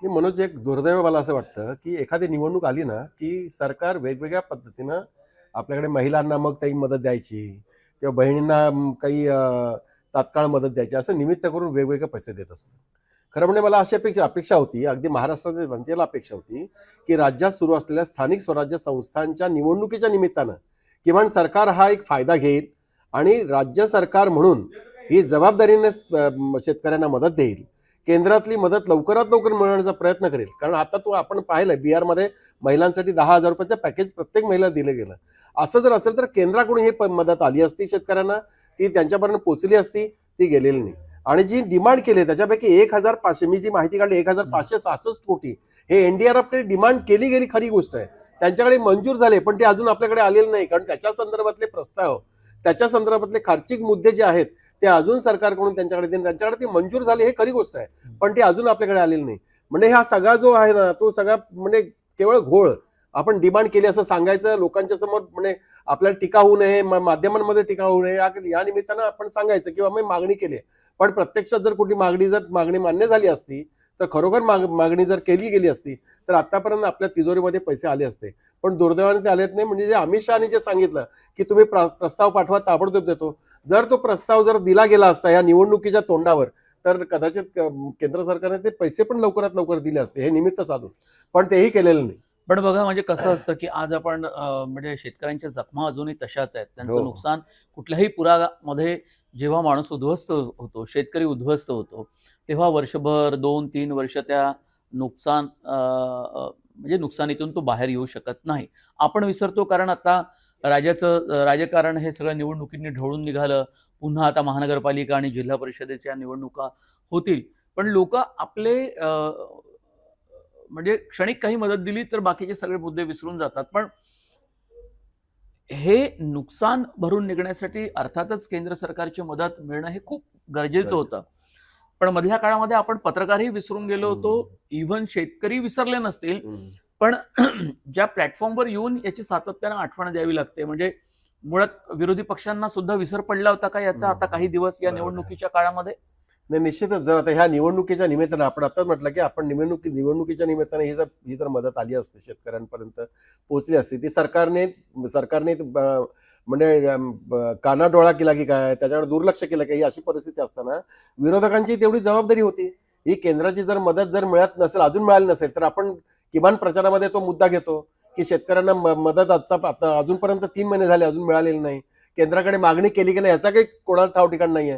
मी मनोज, एक दुर्दैव मला असं वाटतं, की एखादी निवडणूक आली ना, की सरकार वेगवेगळ्या पद्धतीनं आपल्याकडे महिलांना मग काही मदत द्यायची किंवा बहिणींना काही तात्काळ मदत द्यायची, असं निमित्त करून वेगवेगळे पैसे देत असतं. खरं म्हणजे मला अशी अपेक्षा अपेक्षा होती, अगदी महाराष्ट्राच्या जनतेला अपेक्षा होती, की राज्यात सुरू असलेल्या स्थानिक स्वराज्य संस्थांच्या निवडणुकीच्या निमित्तानं किमान सरकार हा एक फायदा घेईल आणि राज्य सरकार म्हणून ही जबाबदारीने शेतकऱ्यांना मदत देईल. केंद्रातली मदत लवकरात लवकर मिळवण्याचा प्रयत्न करेल. कारण आता तो आपण पाहिलंय बिहारमध्ये महिलांसाठी 10,000 रुपयाचं पॅकेज प्रत्येक महिलेला दिलं गेलं. असं जर असेल तर केंद्राकडून ही मदत आली असती शेतकऱ्यांना, ती त्यांच्यापर्यंत पोहोचली असती, ती गेलेली नाही. आणि जी डिमांड केली त्याच्यापैकी 1,500, मी जी माहिती काढली 1,566 कोटी हे एनडीआरएफने डिमांड केली गेली, खरी गोष्ट आहे. त्यांच्याकडे मंजूर झाले, पण ते अजून आपल्याकडे आलेले नाही. कारण त्याच्या संदर्भातले प्रस्ताव, त्याच्या संदर्भातले खर्चिक मुद्दे जे आहेत ते अजून सरकारकडून त्यांच्याकडे ती मंजूर झाली, हे खरी गोष्ट आहे. पण ते अजून आपल्याकडे आलेली नाही. म्हणजे हा सगळा जो आहे ना, तो सगळा म्हणजे केवळ घोळ. आपण डिमांड केली असं सांगायचं लोकांच्या समोर, म्हणजे आपल्याला टीका होऊ नये, माध्यमांमध्ये टीका होऊ नये या निमित्तानं आपण सांगायचं किंवा मी मागणी केली आहे. पण प्रत्यक्षात जर कुठली मागणी मान्य झाली असती, तर खरोखर मागणी जर केली गेली असती, तर आतापर्यंत आपल्या तिजोरीमध्ये पैसे आले असते. पण दुर्दैवाने ते आलेच नाही. म्हणजे जे अमित शहानी जे सांगितलं, की तुम्ही प्रस्ताव पाठवा, ताबडतोब देतो. जर तो प्रस्ताव जर दिला गेला असता या निवडणुकीच्या तोंडावर, तर कदाचित केंद्र सरकारने ते पैसे पण लवकरात लवकर दिले असते, हे निमित्त साधून. पण तेही केलेलं नाही. पण बघा, म्हणजे कसं असतं की आज आपण म्हणजे शेतकऱ्यांच्या जखमा अजूनही तशाच आहेत. हो. त्यांचं नुकसान कुठल्याही पुरामध्ये जेव्हा माणूस उद्ध्वस्त होतो, शेतकरी उद्ध्वस्त होतो, तेव्हा वर्षभर 2-3 वर्ष त्या नुकसान म्हणजे नुकसानीतून तो बाहेर येऊ शकत नाही. आपण विसरतो कारण आता राज्याचं राजकारण हे सगळं निवडणुकींनी ढवळून निघालं. पुन्हा आता महानगरपालिका आणि जिल्हा परिषदेच्या निवडणुका होतील. पण लोकं आपले म्हणजे क्षणिक काही मदत दिली तर बाकीचे सगळे मुद्दे विसरून जातात. पण हे नुकसान भरून निघण्यासाठी अर्थातच केंद्र सरकारची मदत मिळणं हे खूप गरजेचं होतं. पण मधल्या काळामध्ये आपण पत्रकारही विसरून गेलो होतो. इव्हन शेतकरी विसरले नसतील. पण ज्या प्लॅटफॉर्मवर येऊन याची सातत्यानं आठवण द्यावी लागते. म्हणजे मुळात विरोधी पक्षांना सुद्धा विसर पडला होता का याचा आता काही दिवस या निवडणुकीच्या काळामध्ये? नाही, निश्चितच. जर आता ह्या निवडणुकीच्या निमित्तानं आपण आताच म्हटलं, की आपण निवडणुकीच्या निमित्तानं ही जर मदत आली असते, शेतकऱ्यांपर्यंत पोहोचली असती, ती सरकारने सरकारने म्हणजे कानाडोळा केला की काय, त्याच्याकडे दुर्लक्ष केलं की, अशी परिस्थिती असताना विरोधकांची तेवढी जबाबदारी होती. ही केंद्राची जर मदत जर मिळत नसेल, अजून मिळाली नसेल, तर आपण किमान प्रचारामध्ये तो मुद्दा घेतो, की शेतकऱ्यांना मदत आता अजूनपर्यंत 3 महिने झाले अजून मिळालेली नाही. केंद्राकडे मागणी केली की नाही याचा काही कोणाला ठाव ठिकाण नाहीये.